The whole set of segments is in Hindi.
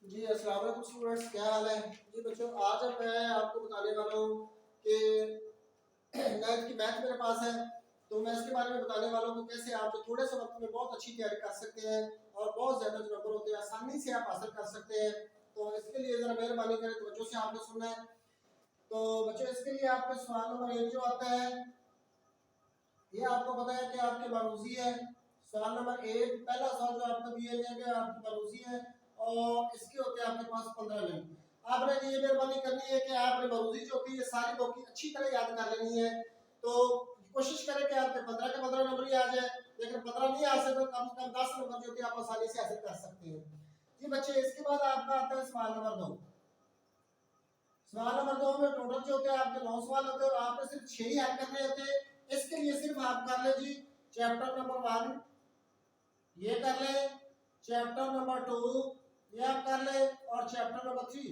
जी, अस्सलाम वालेकुम स्टूडेंट्स, क्या हाल है? जी बच्चों, आज मैं आपको बताने वाला हूँ कि 9th की मैथ मेरे पास है, तो मैं इसके बारे में बताने वाला हूँ कि कैसे आप जो थोड़े से वक्त में बहुत अच्छी तैयारी कर सकते हैं और बहुत ज़्यादा जो नंबर होते हैं आसानी से आप हासिल कर सकते हैं। तो इसके लिए ज़रा मेहरबानी करें, तो बच्चों से आपने सुनना है। तो बच्चों, इसके लिए आपका सवाल नंबर 1 जो आता है, ये आपको पता है कि आपके बारूजी है। सवाल नंबर 1 पहला सवाल जो आपको दिया जाएगा आपकी बारूजी है और इसके होते हैं आपके पास 15 मिनट। आपने ये मेहरबानी करनी है कि आपने बारूजी जो होती है ये सारी बुक की अच्छी तरह याद कर लेनी है। तो कोशिश करें कि आपके 15 के 15 नंबर ही आ जाए, लेकिन 15 नहीं आ सके तो कम से कम 10 नंबर जो होती है आप आसानी से हासिल कर सकते हैं। जी बच्चे, इसके बाद आपका आता है सवाल नंबर 2। सवाल नंबर 2 में टोटल जो होते हैं आपके 9 सवाल होते हैं और आपने सिर्फ 6 ही हल करने होते हैं। इसके लिए सिर्फ आप कर ले जी चैप्टर नंबर 1 ये कर ले, चैप्टर नंबर 2 ये आप कर ले और चैप्टर नंबर 3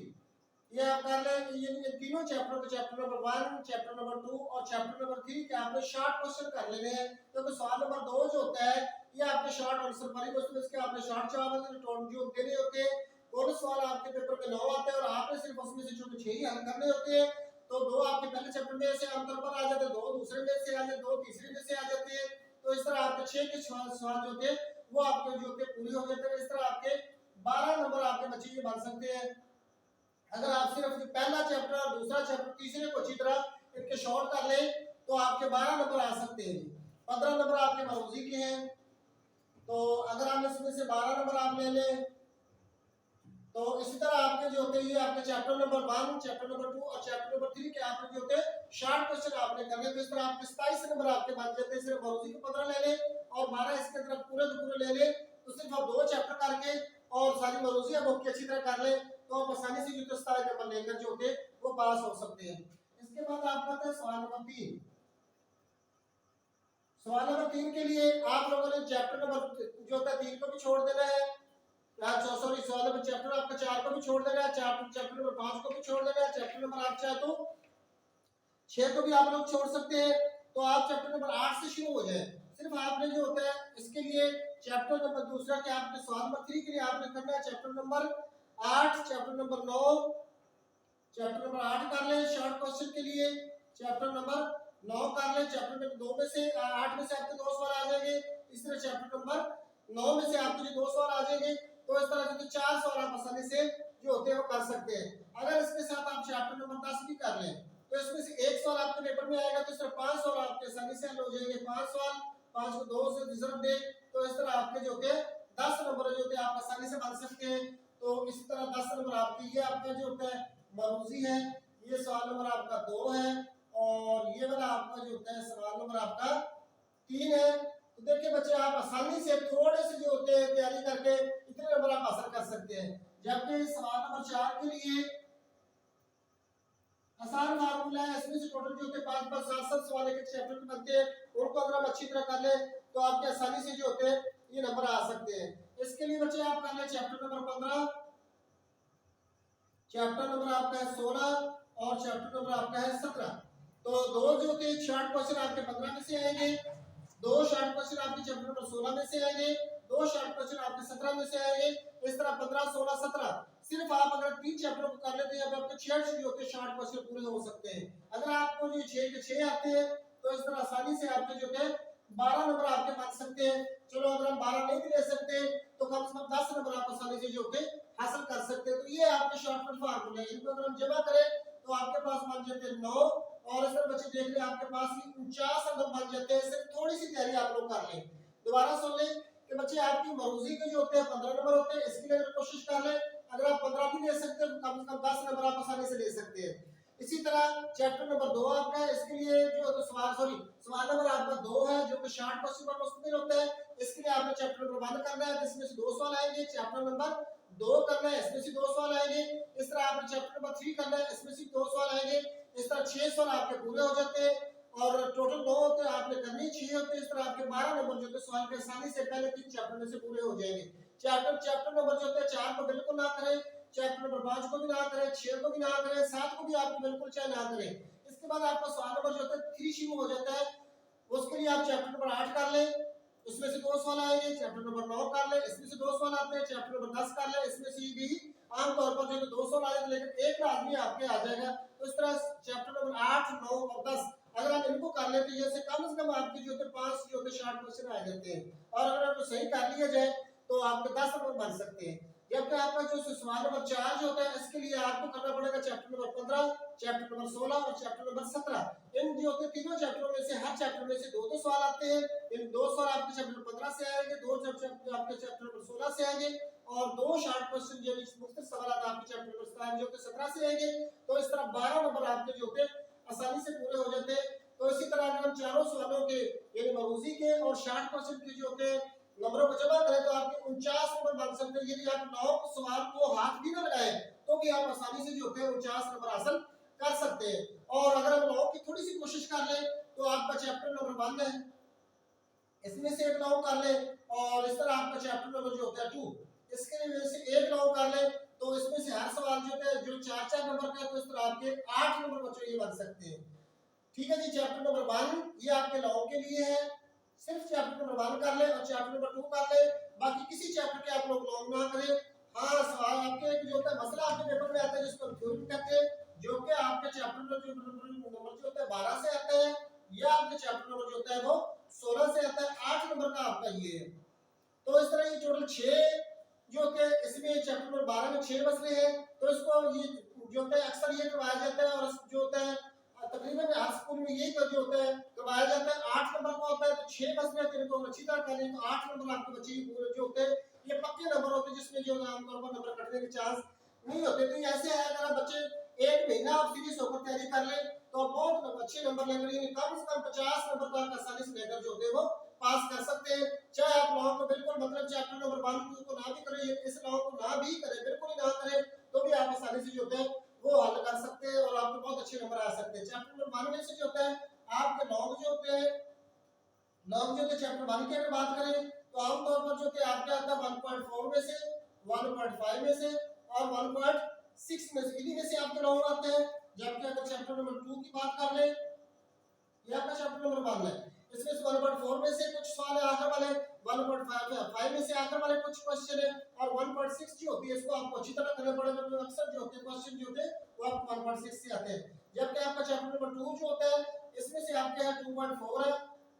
ये आप कर ले। ये तीनों चैप्टर को, चैप्टर नंबर 1, चैप्टर नंबर 2 और चैप्टर नंबर 3 के आपने शॉर्ट क्वेश्चन कर लेने हैं, क्योंकि सवाल नंबर 2 जो होता है ये आपके शॉर्ट आंसर वाली क्वेश्चन, इसके आपने शॉर्ट जवाब जो देने होते हैं। दोनों सवाल आपके पेपर में 9 आते हैं और आपने सिर्फ उसमें से जो 6 ही हल करने होते हैं। तो 2 आपके पहले चैप्टर में से आमतौर पर आ जाते हैं, 2 दूसरे में से आ जाते हैं, 2 तीसरे में से आ जाते हैं। तो इस तरह आपके 6 के सवाल जो होते हैं वो आपके जो होते हैं पूरे हो जाते हैं। इस तरह आपके 12 नंबर आपके बच्चे ये बन सकते हैं अगर आप सिर्फ पहला चैप्टर और दूसरा चैप्टर तीसरे को अच्छी तरह इनके शॉर्ट कर ले, तो आपके 12 नंबर आ सकते हैं। 15 नंबर आपके मौजूद के हैं। तो अगर आप इसमें से 12 नंबर आप ले लें, तो इसी तरह आपके जो होते हैं ये आपके चैप्टर नंबर 1, चैप्टर नंबर 2 और चैप्टर नंबर 3 के आपके जो होते हैं शॉर्ट क्वेश्चन आपने करने। तो इस तरह आपके 27 नंबर आपके बन जाते हैं। सिर्फ मौजूद के 15 ले ले और 12 इसके तरफ पूरे के पूरे ले ले, तो सिर्फ आप 2 चैप्टर करके और सारी मौजूद बुक की अच्छी तरह कर ले, तो आप आसानी से जो 27 नंबर लेकर जो होते वो पास हो सकते हैं। इसके बाद आपका था सवाल नंबर 3। सवाल नंबर 3 के लिए आप लोगों ने चैप्टर नंबर जो होता है 3 को भी छोड़ देना है। सॉरी, सवाल नंबर चैप्टर आपका 4 को भी छोड़ देना है, चैप्टर नंबर 5 को भी छोड़ देना है, चैप्टर नंबर आप चाहे तो 6 को भी आप लोग छोड़ सकते हैं। तो आप चैप्टर नंबर 8 से शुरू हो जाए। सिर्फ आपने जो होता है इसके लिए चैप्टर नंबर दूसरा के आपके सवाल नंबर 3 के लिए आपने करना है chapter number 8, chapter number 9, chapter number 8 कर ले शॉर्ट क्वेश्चन के लिए, चैप्टर नंबर 9 कर ले, चैप्टर नंबर 2 में से 8 में से आपके 2 सवाल आ जाएंगे। इस तरह चैप्टर नंबर 9 में से आपके जो 2 सवाल आ जाएंगे, तो इस तरह के 4 सवाल आप आसानी से जो होते हैं वो कर सकते हैं। अगर इसके साथ आप चैप्टर नंबर 10 भी कर लें, तो इसमें से एक सवाल आपके पेपर में आएगा, तो इस तरह 5 सवाल आपके आसानी से हल हो जाएंगे। 5 सवाल, 5 को 2 से रिजर्व दे, तो इस तरह आपके जो होते हैं 10 नंबर जो होते हैं आप आसानी से बन सकते हैं। तो इसी तरह 10 नंबर आपके ये आपका जो होता है मरूजी है। ये सवाल नंबर आपका 2 है और ये वाला आपका जो होता है सवाल नंबर आपका 3 है। तो देखिए बच्चे, आप आसानी से थोड़े से जो होते हैं तैयारी करके इतने नंबर आप हासिल कर सकते हैं। जबकि सवाल नंबर 4 के लिए आसान फार्मूला है, इसमें से टोटल जो होते हैं 5 5 7 7 सवाल एक चैप्टर के बनते हैं। उनको अगर हम अच्छी तरह कर ले, तो आपके आसानी से जो होते हैं ये नंबर आ सकते हैं। इसके लिए बच्चे आप कर ले चैप्टर नंबर 15, चैप्टर नंबर आपका है 16 और चैप्टर नंबर आपका है 17। तो दो जो के शॉर्ट क्वेश्चन आपके 15 में से आएंगे, दो शॉर्ट क्वेश्चन आपके चैप्टर नंबर 16 में से आएंगे, दो शॉर्ट क्वेश्चन आपके 17 में से आएंगे। इस तरह 15 16 17 सिर्फ आप अगर 3 चैप्टरों को कर लेते हैं, अब आपके 6 जो होते हैं शॉर्ट क्वेश्चन पूरे हो सकते हैं। अगर आपको जो 6 के 6 आते हैं, तो इस तरह आसानी से आपके जो है 12 नंबर आपके बन सकते हैं। चलो अगर हम 12 नहीं भी ले सकते, तो कम से कम 10 नंबर आप आसानी से जो होते हासिल कर सकते हैं। तो ये आपके शॉर्टकट फार्मूले हैं, इनको अगर हम जमा करें तो आपके पास बन जाते हैं 9। और इस तरह बच्चे देख ले आपके पास 49 नंबर बन जाते हैं। सिर्फ थोड़ी सी तैयारी आप लोग कर लें। दोबारा सुन लें कि बच्चे आपकी मरूजी के जो होते हैं 15 नंबर होते हैं, इसके लिए अगर कोशिश कर लें, अगर आप 15 भी ले सकते हैं तो कम से कम 10 नंबर आप आसानी से ले सकते हैं। इसी तरह चैप्टर नंबर 2 आपका है, इसके लिए जो तो सवाल नंबर आपका 2 है जो कि शॉर्ट क्वेश्चन पर मुश्तमिल होता है। इसके लिए आपने चैप्टर नंबर 1 करना है, जिसमें से 2 सवाल आएंगे। चैप्टर नंबर 2 करना है, इसमें से 2 सवाल आएंगे। इस तरह आपने चैप्टर नंबर 3 करना है, इसमें से 2 सवाल आएंगे। इस तरह 6 सवाल आपके पूरे हो जाते हैं और टोटल 9 होते हैं, आपने करनी 6 होते हैं। इस तरह आपके 12 नंबर जो होते सवाल के आसानी से पहले 3 चैप्टर में से पूरे हो जाएंगे। चैप्टर नंबर जो होते हैं 4 को बिल्कुल ना करें, चैप्टर नंबर 5 को भी ना करें, 6 को भी ना करें, 7 को भी आप बिल्कुल चाहे ना करें। इसके बाद आपका सवाल नंबर जो होता है 3 शुरू हो जाता है। उसके लिए आप चैप्टर नंबर 8 कर लें, उसमें से 2 सवाल आएंगे। चैप्टर नंबर 9 कर ले, इसमें से 2 सवाल आते हैं। चैप्टर नंबर 10 कर ले, इसमें से भी आमतौर पर जो 200 आ जाते, लेकिन एक आदमी आपके आ जाएगा। तो इस तरह चैप्टर नंबर 8, 9 और 10 अगर आप इनको कर लेते हैं, से कम से कम आपके जो होते 5 जो होते शॉर्ट क्वेश्चन आ जाते हैं। और अगर आपको सही कर लिया जाए तो आपके 10 नंबर बन सकते हैं। जबकि आपका जो सवाल नंबर 4 जो होता है, इसके लिए आपको करना पड़ेगा चैप्टर नंबर 15, चैप्टर नंबर 16 और चैप्टर नंबर 17। इन जो होते तीनों चैप्टरों में से हर चैप्टर में से दो दो सवाल आते हैं। इन दो सवाल आपके चैप्टर नंबर 15 से आएंगे, दो चैप्टर आपके चैप्टर नंबर 16 से आएंगे, और दो शॉर्ट क्वेश्चन जो मुख्तलिफ सवाल आपके चैप्टर नंबर 17 से आएंगे। तो इस तरह 12 नंबर आपके जो होते आसानी से पूरे हो जाते हैं। तो इसी तरह अगर हम चारों सवालों के यानी मरूजी के और शॉर्ट क्वेश्चन के जो होते हैं नंबरों को जमा करें तो आपके 49 नंबर बन सकते हैं। यदि आप 9 सवाल को हाथ भी ना लगाए तो भी आप आसानी से जो होते हैं 49 नंबर हासिल कर सकते हैं। और अगर हम 9 की थोड़ी सी कोशिश कर लें तो आपका चैप्टर नंबर 1 है, इसमें से एक 9 कर ले, और इस तरह आपका चैप्टर नंबर जो होता है 2, इसके लिए से एक 9 कर ले, तो इसमें से हर सवाल जो होता है जो 4-4 नंबर का है, तो इस तरह आपके 8 नंबर बच्चों ये बन सकते हैं। ठीक है जी, चैप्टर नंबर 1 ये आपके 9 के लिए है। सिर्फ चैप्टर नंबर 1 कर ले और चैप्टर नंबर 2 कर ले, बाकी किसी चैप्टर के आप लोग लॉन्ग ना करें। हाँ, सवाल आपके जो होता है मसला आपके पेपर में आता है जिसको थ्योरी कहते हैं, जो कि आपके चैप्टर नंबर जो होता है 12 से आता है, या आपके चैप्टर नंबर जो होता है वो 16 से आता है। 8 नंबर का आपका ये है। तो इस तरह ये टोटल 6 जो होते हैं, इसमें चैप्टर नंबर 12 में 6 मसले हैं। तो इसको ये जो होता है अक्सर ये करवाया जाता है, और जो होता है तकरीबन हर स्कूल में यही जो होता है करवाया जाता है। 8 नंबर का होता है, तो 6 मसले तेरे को अच्छी तरह करने, तो 8 नंबर आपके बच्चे जो होते हैं ये पक्के नंबर होते हैं, जिसमें जो आमतौर पर नंबर कटने के चांस नहीं होते। तो ऐसे है अगर बच्चे एक महीना आप सीरीज होकर तैयारी कर ले तो बहुत अच्छे नंबर लेकर कम से कम 50 नंबर तो आप आसानी से लेकर जो होते हैं वो पास कर सकते हैं। चाहे आप लॉ को बिल्कुल मतलब चैप्टर नंबर 1 2 को ना भी करें, इस लॉ को ना भी करें, बिल्कुल ही ना करें, तो भी आप आसानी से जो होते हैं वो हल कर सकते हैं और आपको बहुत अच्छे नंबर आ सकते हैं। चैप्टर नंबर 1 में से जो होता है आपके लॉग जो होते हैं, लॉग जो होते हैं चैप्टर 1 की अगर बात करें तो आमतौर पर जो होते हैं आपके आता है 1.4 में से, 1.5 में से और 1.6 में से, इन्हीं में से आपके लॉग आते हैं। जबकि अगर चैप्टर नंबर 2 की बात कर ले, ये आपका चैप्टर नंबर 1 है, इसमें से 1.4 में से कुछ सवाल है आखिर वाले, 1.5 में से आखिर वाले कुछ क्वेश्चन है, और 1.6 जो होती है इसको आपको अच्छी तरह करना पड़ेगा, क्योंकि अक्सर जो होते हैं क्वेश्चन जो होते हैं वो आपको 1.6 से आते हैं। जबकि आपका चैप्टर नंबर 2 जो होता है इसमें से आपके है 2.4 है,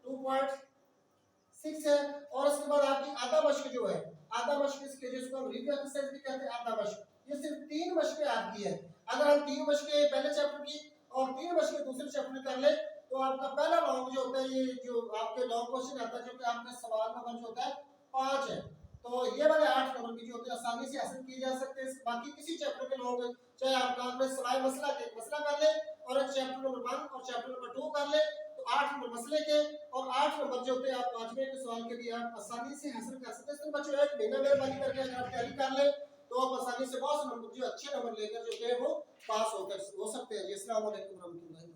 2.6 है, और उसके बाद आपकी आधा मश्क जो है, आधा मश्क इसके जिसको हम रिव्यू एक्सरसाइज भी कहते हैं, आधा मश्क, ये सिर्फ 3 मश्कें आपकी है। अगर हम 3 मश्कें पहले चैप्टर की और 3 मश्कें दूसरे चैप्टर में कर ले तो आपका पहला लॉन्ग जो होता है, ये जो आपके लॉन्ग क्वेश्चन आता है जो कि आपका सवाल नंबर जो होता है 5 है, तो ये वाले 8 नंबर की जो होते हैं आसानी से हासिल किए जा सकते हैं। बाकी किसी चैप्टर के लॉन्ग चाहे आप लॉन्ग में सवाल मसला के मसला कर ले और एक चैप्टर नंबर 1 और चैप्टर नंबर 2 कर ले, तो 8 नंबर मसले के और 8 नंबर जो होते हैं आप 5वें के सवाल के लिए आप आसानी से हासिल कर सकते हैं। तो बच्चों एक महीना मेहरबानी करके अगर आप तैयारी कर ले तो आप आसानी से बहुत नंबर जो अच्छे नंबर लेकर जो है वो पास हो सकते हैं जी। अस्सलाम वालेकुम रहमतुल्लाहि।